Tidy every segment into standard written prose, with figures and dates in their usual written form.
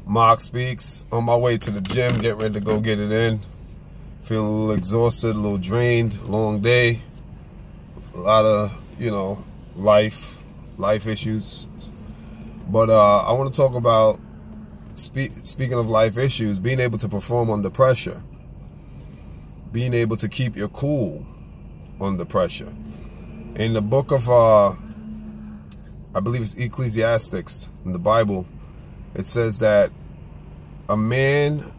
Mark Speaks. On my way to the gym, getting ready to go get it in. Feeling a little exhausted, a little drained, long day. A lot of, life issues. But I want to talk about, speaking of life issues, being able to perform under pressure. Being able to keep your cool under pressure. In the book of, I believe it's Ecclesiastes in the Bible, it says that a man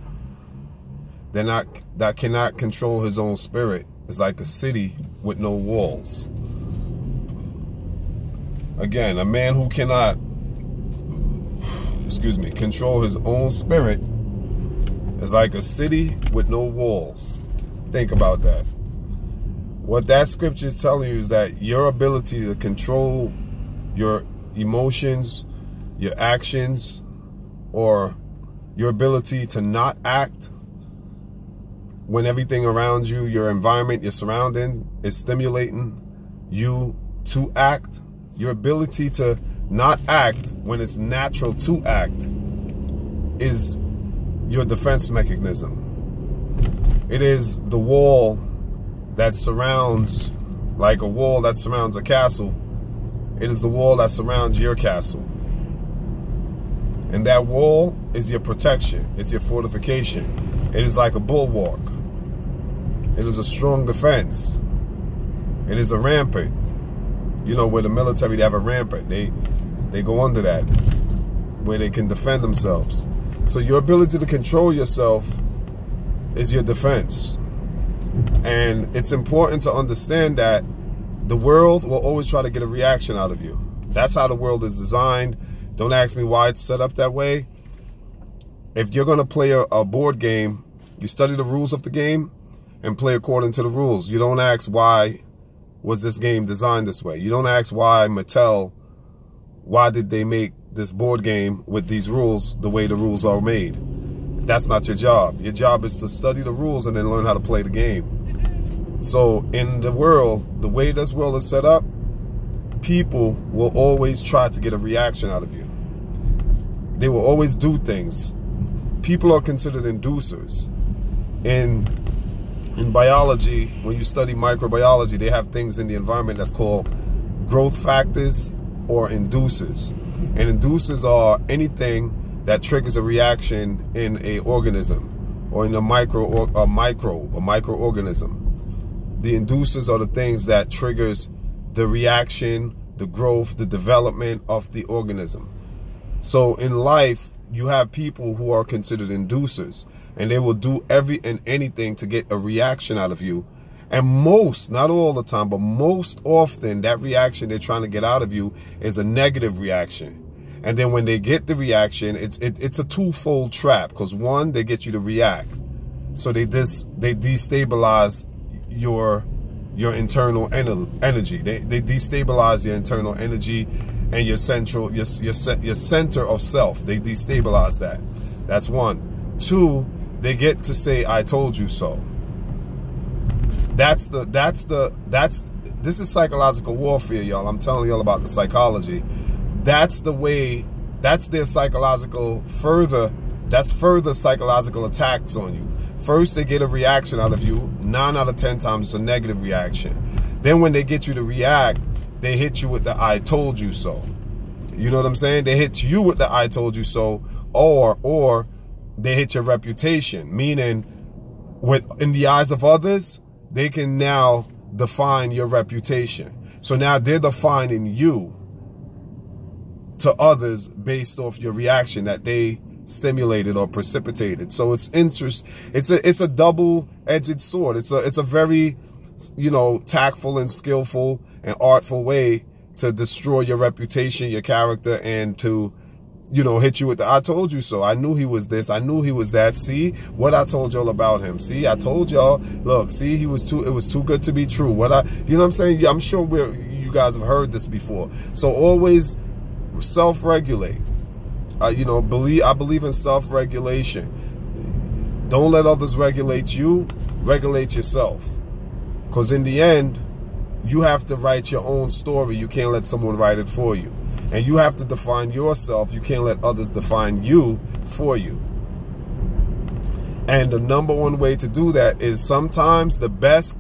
that cannot control his own spirit is like a city with no walls. Again, a man who cannot, control his own spirit is like a city with no walls. Think about that. What that scripture is telling you is that your ability to control your emotions, your actions, or your ability to not act when everything around you, your environment, your surroundings is stimulating you to act. Your ability to not act when it's natural to act is your defense mechanism. It is the wall that surrounds, like a wall that surrounds a castle. It is the wall that surrounds your castle. And that wall is your protection. It's your fortification. It is like a bulwark. It is a strong defense. It is a rampart. You know, where the military, they have a rampart. They go under that, where they can defend themselves. So your ability to control yourself is your defense. And it's important to understand that the world will always try to get a reaction out of you. That's how the world is designed. Don't ask me why it's set up that way. If you're going to play a board game, you study the rules of the game and play according to the rules. You don't ask why was this game designed this way. You don't ask why Mattel, why did they make this board game with these rules the way the rules are made. That's not your job. Your job is to study the rules and then learn how to play the game. So in the world, the way this world is set up, people will always try to get a reaction out of you. They will always do things. People are considered inducers. In biology, when you study microbiology, they have things in the environment that's called growth factors or inducers. And inducers are anything that triggers a reaction in a organism or in a microorganism. The inducers are the things that triggers the reaction, the growth, the development of the organism. So in life, you have people who are considered inducers, and they will do every and anything to get a reaction out of you. And most, not all the time, but most often, that reaction they're trying to get out of you is a negative reaction. And then when they get the reaction, it's a twofold trap. Because one, they get you to react. So they destabilize your internal energy. They destabilize your internal energy and your center of self. They destabilize that. That's one. Two, they get to say, I told you so. This is psychological warfare, y'all. I'm telling y'all about the psychology. That's the way, that's their psychological further psychological attacks on you. First, they get a reaction out of you. 9 out of 10 times it's a negative reaction. Then when they get you to react, they hit you with the I told you so. You know what I'm saying? They hit you with the I told you so, or they hit your reputation, meaning in the eyes of others, they can now define your reputation. So now they're defining you to others based off your reaction that they stimulated or precipitated. So it's a double-edged sword. It's a very, tactful and skillful and artful way to destroy your reputation, your character, and to, hit you with the I told you so. I knew he was this. I knew he was that. See what I told y'all about him. See, I told y'all, look, see, it was too good to be true. You know what I'm saying? I'm sure you guys have heard this before. So always self-regulate. I believe in self-regulation. Don't let others regulate you. Regulate yourself. Because in the end, you have to write your own story. You can't let someone write it for you. And you have to define yourself. You can't let others define you for you. And the number one way to do that is sometimes the best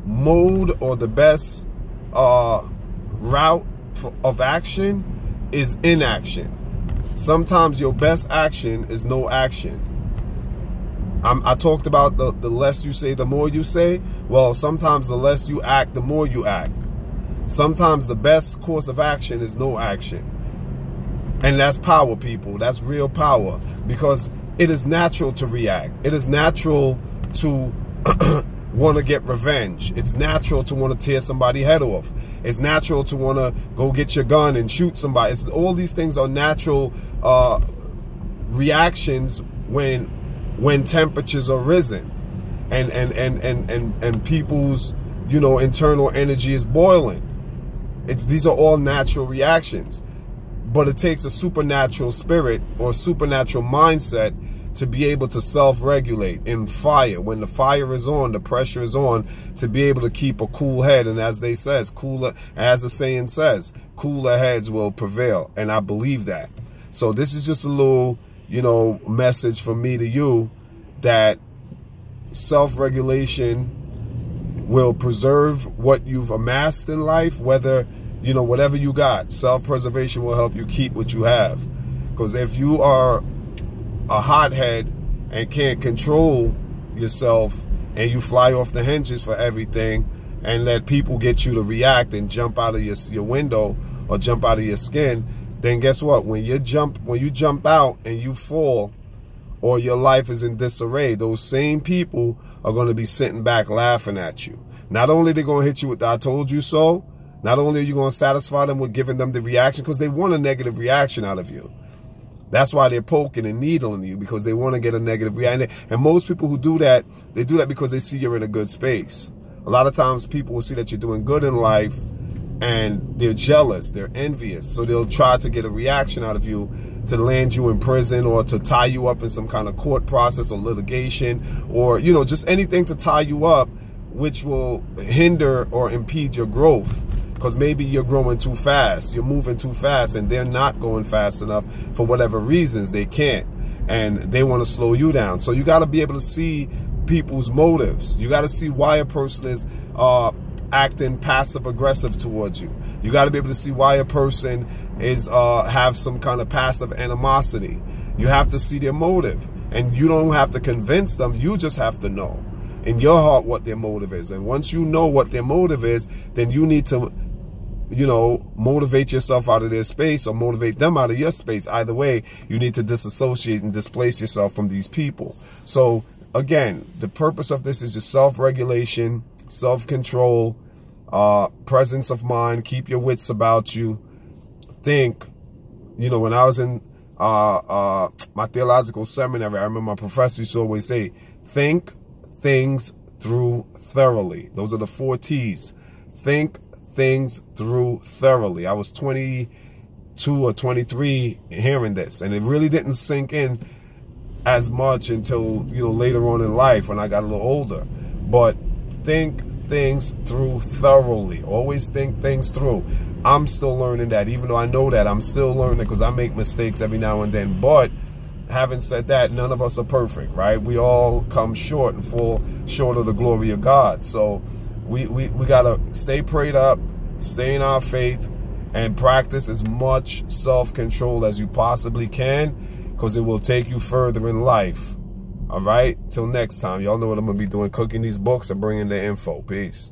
mode or the best route of action is inaction. Sometimes your best action is no action. I talked about the less you say, the more you say. Well, sometimes the less you act, the more you act. Sometimes the best course of action is no action. And that's power, people. That's real power. Because it is natural to react. It is natural to want to get revenge. It's natural to want to tear somebody's head off. It's natural to want to go get your gun and shoot somebody. All these things are natural reactions when temperatures are risen and people's, you know, internal energy is boiling. These are all natural reactions. But it takes a supernatural spirit or supernatural mindset to be able to self-regulate in fire. When the fire is on, the pressure is on, to be able to keep a cool head. And as they says, as the saying says, cooler heads will prevail. And I believe that. So this is just a little, you know, message from me to you that self-regulation will preserve what you've amassed in life, whether, you know, whatever you got. Self-preservation will help you keep what you have. Because if you are a hothead and can't control yourself and you fly off the hinges for everything and let people get you to react and jump out of your window or jump out of your skin, then guess what? When you jump out and you fall or your life is in disarray, those same people are going to be sitting back laughing at you. Not only are they going to hit you with the "I told you so," not only are you going to satisfy them with giving them the reaction, because they want a negative reaction out of you. That's why they're poking and needling you, because they want to get a negative reaction. And most people who do that, they do that because they see you're in a good space. A lot of times people will see that you're doing good in life and they're jealous, they're envious. So they'll try to get a reaction out of you to land you in prison or to tie you up in some kind of court process or litigation or, you know, just anything to tie you up, which will hinder or impede your growth. Because maybe you're growing too fast, you're moving too fast, and they're not going fast enough for whatever reasons. They can't, and they want to slow you down. So you got to be able to see people's motives. You got to see why a person is acting passive-aggressive towards you. You got to be able to see why a person is have some kind of passive animosity. You have to see their motive, and you don't have to convince them. You just have to know in your heart what their motive is. And once you know what their motive is, then you need to, you know, motivate yourself out of their space or motivate them out of your space. Either way, you need to disassociate and displace yourself from these people. So again, the purpose of this is just self-regulation, self-control, presence of mind, keep your wits about you. Think, you know, when I was in my theological seminary, I remember my professor used to always say, think things through thoroughly. Those are the 4 T's. Think things through thoroughly. I was 22 or 23 hearing this, and it really didn't sink in as much until, you know, later on in life when I got a little older. But think things through thoroughly. Always think things through. I'm still learning that. Even though I know that, I'm still learning because I make mistakes every now and then. But having said that, none of us are perfect, right? We all come short and fall short of the glory of God. So we got to stay prayed up, stay in our faith, and practice as much self-control as you possibly can, because it will take you further in life. All right? Till next time. Y'all know what I'm going to be doing, cooking these books and bringing the info. Peace.